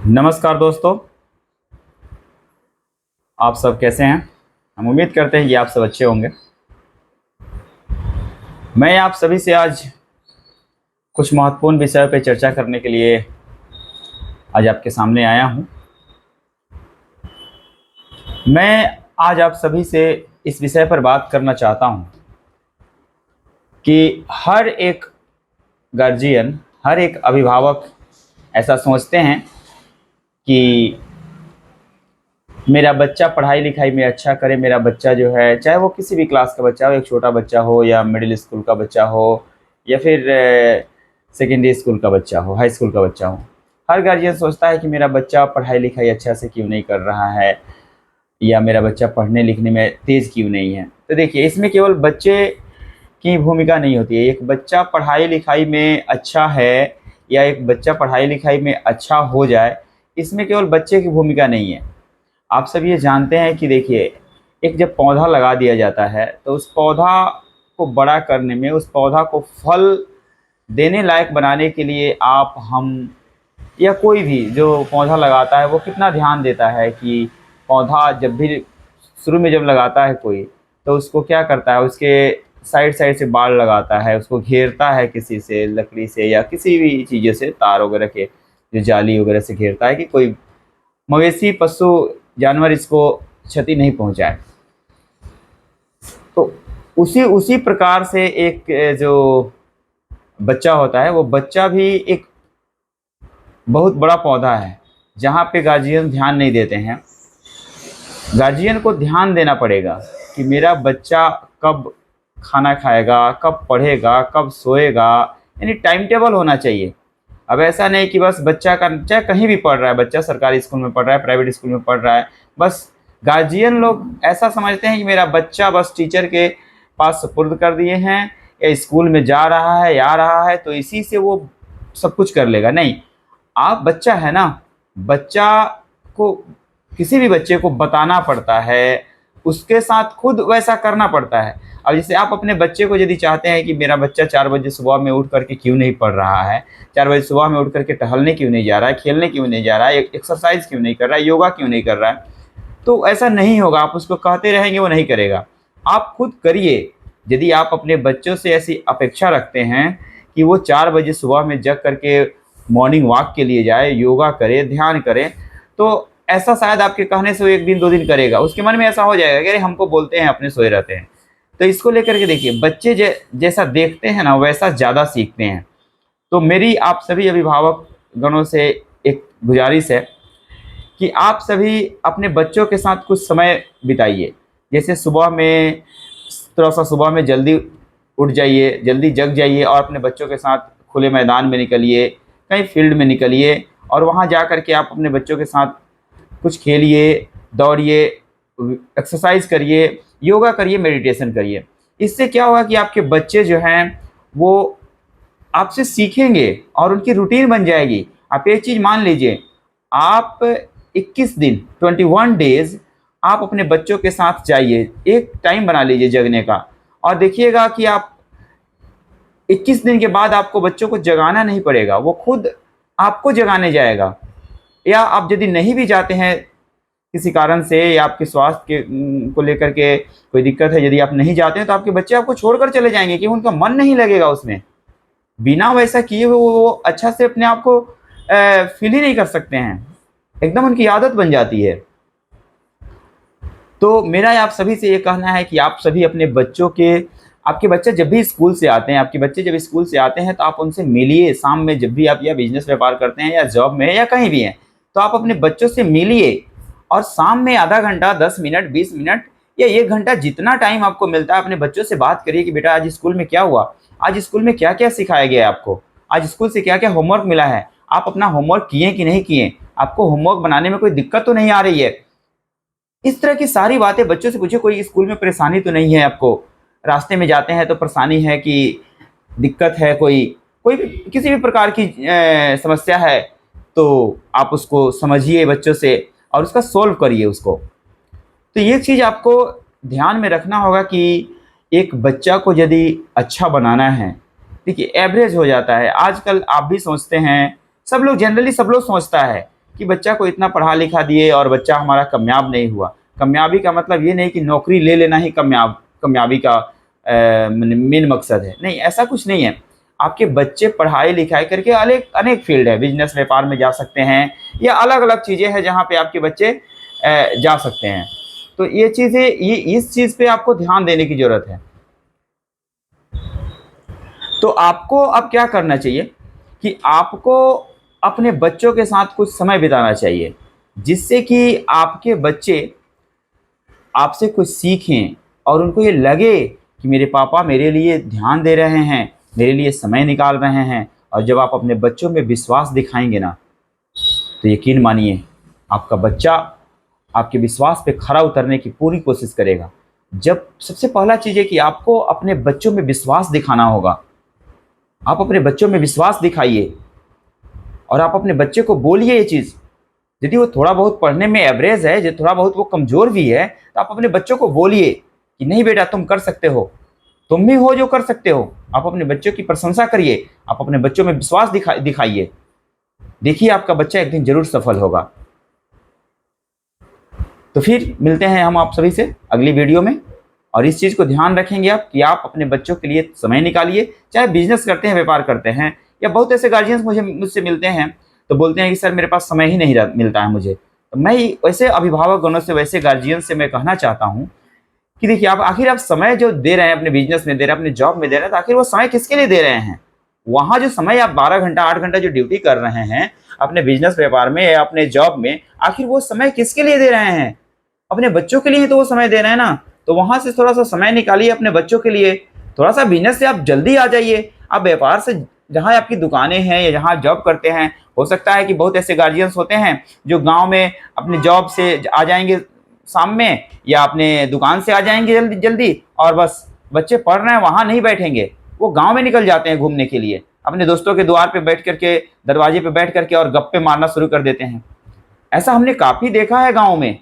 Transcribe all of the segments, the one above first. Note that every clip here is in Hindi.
नमस्कार दोस्तों, आप सब कैसे हैं। हम उम्मीद करते हैं कि आप सब अच्छे होंगे। मैं आप सभी से आज कुछ महत्वपूर्ण विषयों पर चर्चा करने के लिए आज आपके सामने आया हूं। मैं आज आप सभी से इस विषय पर बात करना चाहता हूं कि हर एक गार्जियन, हर एक अभिभावक ऐसा सोचते हैं कि मेरा बच्चा पढ़ाई लिखाई में अच्छा करे। मेरा बच्चा जो है, चाहे वो किसी भी क्लास का बच्चा हो, एक छोटा बच्चा हो या मिडिल स्कूल का बच्चा हो या फिर सेकेंडरी स्कूल का बच्चा हो, हाई स्कूल का बच्चा हो, हर गार्जियन सोचता है कि मेरा बच्चा पढ़ाई लिखाई अच्छा से क्यों नहीं कर रहा है या मेरा बच्चा पढ़ने लिखने में तेज़ क्यों नहीं है। तो देखिए, इसमें केवल बच्चे की भूमिका नहीं होती है। एक बच्चा पढ़ाई लिखाई में अच्छा है या एक बच्चा पढ़ाई लिखाई में अच्छा हो जाए, इसमें केवल बच्चे की भूमिका नहीं है। आप सब ये जानते हैं कि देखिए, एक जब पौधा लगा दिया जाता है तो उस पौधा को बड़ा करने में, उस पौधा को फल देने लायक बनाने के लिए आप, हम या कोई भी जो पौधा लगाता है वो कितना ध्यान देता है कि पौधा जब भी शुरू में जब लगाता है कोई, तो उसको क्या करता है, उसके साइड साइड से बाड़ लगाता है, उसको घेरता है किसी से, लकड़ी से या किसी भी चीज़ों से, तार वगैरह के जो जाली वगैरह से घेरता है कि कोई मवेशी पशु जानवर इसको क्षति नहीं पहुंचाए। तो उसी उसी प्रकार से एक जो बच्चा होता है, वो बच्चा भी एक बहुत बड़ा पौधा है जहाँ पे गार्जियन ध्यान नहीं देते हैं। गार्जियन को ध्यान देना पड़ेगा कि मेरा बच्चा कब खाना खाएगा, कब पढ़ेगा, कब सोएगा, यानी टाइम टेबल होना चाहिए। अब ऐसा नहीं कि बस बच्चा का, चाहे कहीं भी पढ़ रहा है बच्चा, सरकारी स्कूल में पढ़ रहा है, प्राइवेट स्कूल में पढ़ रहा है, बस गार्जियन लोग ऐसा समझते हैं कि मेरा बच्चा बस टीचर के पास सुपुर्द कर दिए हैं या स्कूल में जा रहा है या आ रहा है तो इसी से वो सब कुछ कर लेगा। नहीं, आप बच्चा है ना, बच्चा को, किसी भी बच्चे को बताना पड़ता है, उसके साथ खुद वैसा करना पड़ता है। अब जैसे आप अपने बच्चे को यदि चाहते हैं कि मेरा बच्चा 4 बजे सुबह में उठ करके क्यों नहीं पढ़ रहा है, 4 बजे सुबह में उठ करके टहलने क्यों नहीं जा रहा है, खेलने क्यों नहीं जा रहा है, एक्सरसाइज क्यों नहीं कर रहा है, योगा क्यों नहीं कर रहा है, तो ऐसा नहीं होगा। आप उसको कहते रहेंगे, वो नहीं करेगा। आप खुद करिए। यदि आप अपने बच्चों से ऐसी अपेक्षा रखते हैं कि वो 4 बजे सुबह में जग करके मॉर्निंग वॉक के लिए जाए, योगा करे, ध्यान करे, तो ऐसा शायद आपके कहने से वो 1 दिन 2 दिन करेगा। उसके मन में ऐसा हो जाएगा कि अरे हमको बोलते हैं, अपने सोए रहते हैं। तो इसको लेकर के देखिए, बच्चे जैसा देखते हैं ना, वैसा ज़्यादा सीखते हैं। तो मेरी आप सभी अभिभावक गणों से एक गुजारिश है कि आप सभी अपने बच्चों के साथ कुछ समय बिताइए। जैसे सुबह में, थोड़ा सा सुबह में जल्दी उठ जाइए, जल्दी जग जाइए और अपने बच्चों के साथ खुले मैदान में निकलिए, कहीं फील्ड में निकलिए और वहाँ जा कर के आप अपने बच्चों के साथ कुछ खेलिए, दौड़िए, एक्सरसाइज करिए, योगा करिए, मेडिटेशन करिए। इससे क्या होगा कि आपके बच्चे जो हैं वो आपसे सीखेंगे और उनकी रूटीन बन जाएगी। आप एक चीज़ मान लीजिए, आप 21 दिन, 21 डेज़ आप अपने बच्चों के साथ जाइए, एक टाइम बना लीजिए जगने का, और देखिएगा कि आप 21 दिन के बाद आपको बच्चों को जगाना नहीं पड़ेगा, वो खुद आपको जगाने जाएगा। या आप यदि नहीं भी जाते हैं किसी कारण से, या आपके स्वास्थ्य के को लेकर के कोई दिक्कत है, यदि आप नहीं जाते हैं तो आपके बच्चे आपको छोड़कर चले जाएंगे कि उनका मन नहीं लगेगा उसमें। बिना वैसा किए हुए वो अच्छा से अपने आप को फील ही नहीं कर सकते हैं, एकदम उनकी आदत बन जाती है। तो मेरा आप सभी से ये कहना है कि आप सभी अपने बच्चों के, आपके बच्चे जब भी स्कूल से आते हैं, आपके बच्चे जब स्कूल से आते हैं तो आप उनसे मिलिए। शाम में जब भी आप या बिजनेस व्यापार करते हैं या जॉब में या कहीं भी हैं, तो आप अपने बच्चों से मिलिए और शाम में आधा घंटा, 10 मिनट, 20 मिनट या 1 घंटा, जितना टाइम आपको मिलता है, अपने बच्चों से बात करिए कि बेटा आज स्कूल में क्या हुआ, आज स्कूल में क्या क्या सिखाया गया है आपको, आज स्कूल से क्या क्या होमवर्क मिला है, आप अपना होमवर्क किए कि नहीं किए, आपको होमवर्क बनाने में कोई दिक्कत तो नहीं आ रही है। इस तरह की सारी बातें बच्चों से पूछिए। कोई स्कूल में परेशानी तो नहीं है आपको, रास्ते में जाते हैं तो परेशानी है कि दिक्कत है, कोई कोई भी किसी भी प्रकार की समस्या है, तो आप उसको समझिए बच्चों से और उसका सोल्व करिए उसको। तो ये चीज़ आपको ध्यान में रखना होगा कि एक बच्चा को यदि अच्छा बनाना है, देखिए एवरेज हो जाता है आजकल। आप भी सोचते हैं, सब लोग जनरली, सब लोग सोचता है कि बच्चा को इतना पढ़ा लिखा दिए और बच्चा हमारा कामयाब नहीं हुआ। कामयाबी का मतलब ये नहीं कि नौकरी ले लेना ही कामयाबी का मेन मकसद है, नहीं, ऐसा कुछ नहीं है। आपके बच्चे पढ़ाई लिखाई करके अनेक अनेक फील्ड है, बिजनेस व्यापार में जा सकते हैं या अलग अलग चीज़ें हैं जहाँ पे आपके बच्चे जा सकते हैं। तो ये चीज़ें, ये इस चीज़ पे आपको ध्यान देने की ज़रूरत है। तो आपको अब क्या करना चाहिए कि आपको अपने बच्चों के साथ कुछ समय बिताना चाहिए, जिससे कि आपके बच्चे आपसे कुछ सीखें और उनको ये लगे कि मेरे पापा मेरे लिए ध्यान दे रहे हैं, मेरे लिए समय निकाल रहे हैं। और जब आप अपने बच्चों में विश्वास दिखाएंगे ना, तो यकीन मानिए आपका बच्चा आपके विश्वास पे खरा उतरने की पूरी कोशिश करेगा। जब सबसे पहला चीज़ है कि आपको अपने बच्चों में विश्वास दिखाना होगा। आप अपने बच्चों में विश्वास दिखाइए और आप अपने बच्चे को बोलिए ये चीज़। यदि वो थोड़ा बहुत पढ़ने में एवरेज है, जो थोड़ा बहुत वो कमज़ोर भी है, तो आप अपने बच्चों को बोलिए कि नहीं बेटा, तुम कर सकते हो, तुम भी हो जो कर सकते हो। आप अपने बच्चों की प्रशंसा करिए, आप अपने बच्चों में विश्वास दिखाइए। देखिए आपका बच्चा एक दिन ज़रूर सफल होगा। तो फिर मिलते हैं हम आप सभी से अगली वीडियो में, और इस चीज़ को ध्यान रखेंगे आप कि आप अपने बच्चों के लिए समय निकालिए। चाहे बिजनेस करते हैं, व्यापार करते हैं, या बहुत ऐसे गार्जियंस मुझसे मिलते हैं तो बोलते हैं कि सर मेरे पास समय ही नहीं मिलता है मुझे। तो मैं वैसे अभिभावकगणों से, वैसे गार्जियन से मैं कहना चाहता हूँ कि देखिए आप समय जो दे रहे हैं, अपने बिजनेस में दे रहे हैं, अपने जॉब में दे रहे हैं, तो आखिर वो समय किसके लिए दे रहे हैं? वहाँ जो समय आप 12 घंटा 8 घंटा जो ड्यूटी कर रहे हैं अपने बिजनेस व्यापार में या अपने जॉब में, आखिर वो समय किसके लिए दे रहे हैं? अपने बच्चों के लिए ही तो वो समय दे रहे हैं ना। तो वहाँ से थोड़ा सा समय निकालिए अपने बच्चों के लिए। थोड़ा सा बिजनेस से आप जल्दी आ जाइए। आप व्यापार से, जहाँ आपकी दुकानें हैं या जहाँ जॉब करते हैं, हो सकता है कि बहुत ऐसे गार्जियंस होते हैं जो गांव में अपने जॉब से आ जाएंगे शाम में, या अपने दुकान से आ जाएंगे जल्दी जल्दी, और बस बच्चे पढ़ रहे हैं वहाँ नहीं बैठेंगे, वो गांव में निकल जाते हैं घूमने के लिए, अपने दोस्तों के द्वार पे बैठ करके, दरवाजे पे बैठ करके और गप्पे मारना शुरू कर देते हैं। ऐसा हमने काफ़ी देखा है गाँव में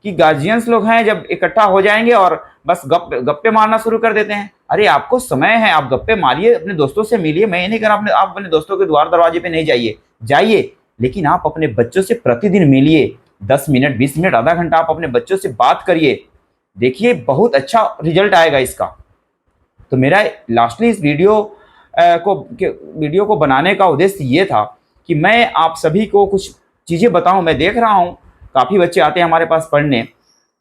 कि गार्जियंस लोग हैं जब इकट्ठा हो जाएंगे और बस गप्पे मारना शुरू कर देते हैं। अरे आपको समय है, आप गप्पे मारिए, अपने दोस्तों से मिलिए। मैं ये नहीं कह रहा आप अपने दोस्तों के द्वार दरवाजे पे नहीं जाइए, लेकिन आप अपने बच्चों से प्रतिदिन मिलिए। 10 मिनट 20 मिनट आधा घंटा आप अपने बच्चों से बात करिए, देखिए बहुत अच्छा रिजल्ट आएगा इसका। तो मेरा लास्टली इस वीडियो को बनाने का उद्देश्य ये था कि मैं आप सभी को कुछ चीज़ें बताऊं। मैं देख रहा हूं काफ़ी बच्चे आते हैं हमारे पास पढ़ने,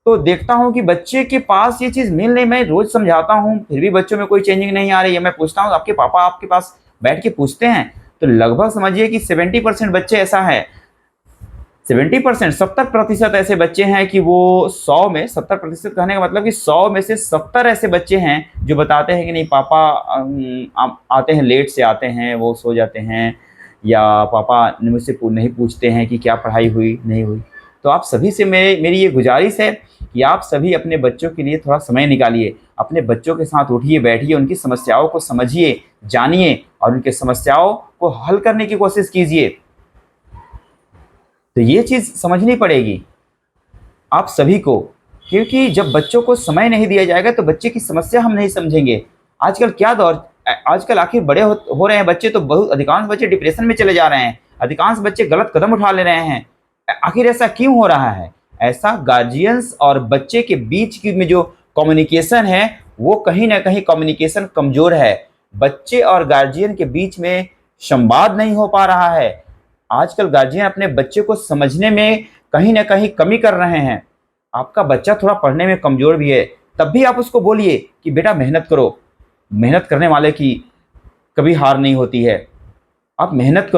तो देखता हूं कि बच्चे के पास ये चीज़ मिल नहीं, मैं रोज़ समझाता हूं फिर भी बच्चों में कोई चेंजिंग नहीं आ रही है। मैं पूछता हूं आपके पापा आपके पास बैठ के पूछते हैं, तो लगभग समझिए कि 70% बच्चे ऐसा है, 70% 70% ऐसे बच्चे हैं कि वो 100 में 70% कहने का मतलब कि 100 में से 70 ऐसे बच्चे हैं जो बताते हैं कि नहीं पापा आते हैं लेट से आते हैं, वो सो जाते हैं, या पापा मुझसे नहीं पूछते हैं कि क्या पढ़ाई हुई नहीं हुई। तो आप सभी से मेरी ये गुजारिश है कि आप सभी अपने बच्चों के लिए थोड़ा समय निकालिए, अपने बच्चों के साथ उठिए बैठिए, उनकी समस्याओं को समझिए जानिए और उनकी समस्याओं को हल करने की कोशिश कीजिए। तो ये चीज़ समझनी पड़ेगी आप सभी को, क्योंकि जब बच्चों को समय नहीं दिया जाएगा तो बच्चे की समस्या हम नहीं समझेंगे। आजकल क्या दौर, आजकल आखिर बड़े हो रहे हैं बच्चे, तो बहुत अधिकांश बच्चे डिप्रेशन में चले जा रहे हैं, अधिकांश बच्चे गलत कदम उठा ले रहे हैं। आखिर ऐसा क्यों हो रहा है? ऐसा गार्जियंस और बच्चे के बीच की में जो कम्युनिकेशन है, वो कहीं ना कहीं कम्युनिकेशन कमज़ोर है। बच्चे और गार्जियन के बीच में संवाद नहीं हो पा रहा है। आजकल गार्जियन अपने बच्चे को समझने में कहीं ना कहीं कमी कर रहे हैं। आपका बच्चा थोड़ा पढ़ने में कमज़ोर भी है, तब भी आप उसको बोलिए कि बेटा मेहनत करो, मेहनत करने वाले की कभी हार नहीं होती है, आप मेहनत करो।